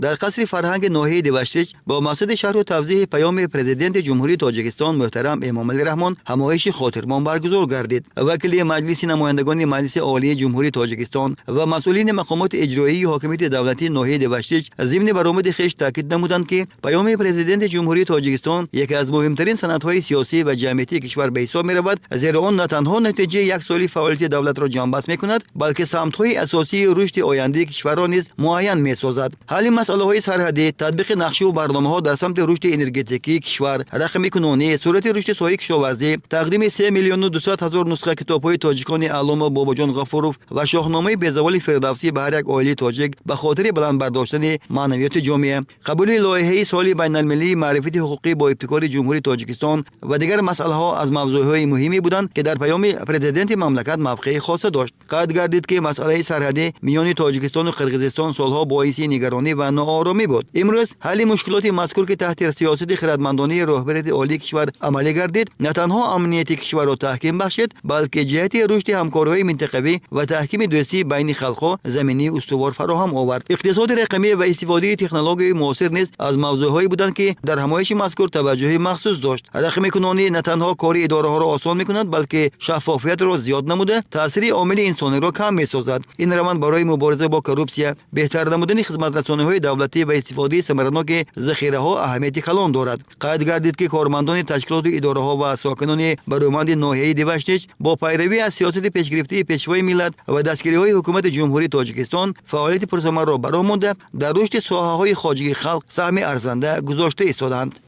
در قصر فرهنگ ناحیه دیوشتیچ با مقصد شرح و توضیح پیام پرزیدنت جمهوری تاجیکستان محترم امامعلی رحمان همایش خاطرمان برگزار گردید. وکیل مجلس نمایندگان مجلس عالی جمهوری تاجیکستان و مسئولین مقامات اجرایی حاکمیت دولتی ناحیه دیوشتیچ ضمن برآمد خویش تاکید نمودند که پیام پرزیدنت جمهوری تاجیکستان یکی از مهمترین سندهای سیاسی و جمعیتی کشور به حساب می‌رود، زیرا آن نه تنها نتیجه یک سالی فعالیت دولت را جانبست می‌کند، بلکه سمت‌های اساسی رشد آینده کشور را نیز معین می‌سازد. حل مسائل سرحدی، تطبیق نقشه و برنامه‌ها در سمت رشد انرژتیکی کشور، رقم کنونی، صورت رشد ساحه کشاورزی، تقدیم 3,200,000 نسخه کتاب‌های تاجیکان علامه باباجان غفوروف و شاهنامه بی‌زوال فردوسی به هر یک عائله تاجیک به خاطر بلند برداشتن معنویات جامعه، قبول لایحه سال بین‌المللی معرفت حقوقی با ابتکار جمهوری تاجیکستان و دیگر مسائل‌ها از موضوعهای مهمی بودند که در پیام پرزیدنت مملکت موقع خاص داشت. قید گردید که مسئله سرحدی میان تاجیکستان و قرقیزستان سالها باعث نگرانی و ناآرامی بود. امروز حل مشکلات مذکور که تحت سیاست خردمندانه رهبری عالی کشور عملی گردید، نه تنها امنیت کشور را تحکیم بخشید، بلکه جهت رشد همکاری‌های منطقوی و تحکیم دوستی بین خلک‌ها زمینی استوار فراهم آورد. اقتصاد رقمی و استفاده تکنولوژی معاصر نیز از موضوعهایی بودند که در همایش مذکور توجه مخصوص داشت. رقم کنونی نه تنها کار اداره‌ها را آسان می‌کند، بلکه شفافیت را زیاد نموده تاثیر عامل انسانی را کم می‌سازد. این روند برای مبارزه با کروپسیا، بهتر نمودن خدمات رسانی‌های دولتی و استفاده ثمرناک ذخیره‌ها اهمیت کلان دارد. قید گردید که کارمندان تشکیلات اداره‌ها و ساکنان برومند ناحیه دیوشتیچ با پیروی از سیاست پیشگرفته پیشوای ملت و دستگیری‌های حکومت جمهوری تاجیکستان فعالیت پرثمر را برآورده در رشد ساحه‌های خارجی خلق سهم ارزنده گذاشته ایستادند.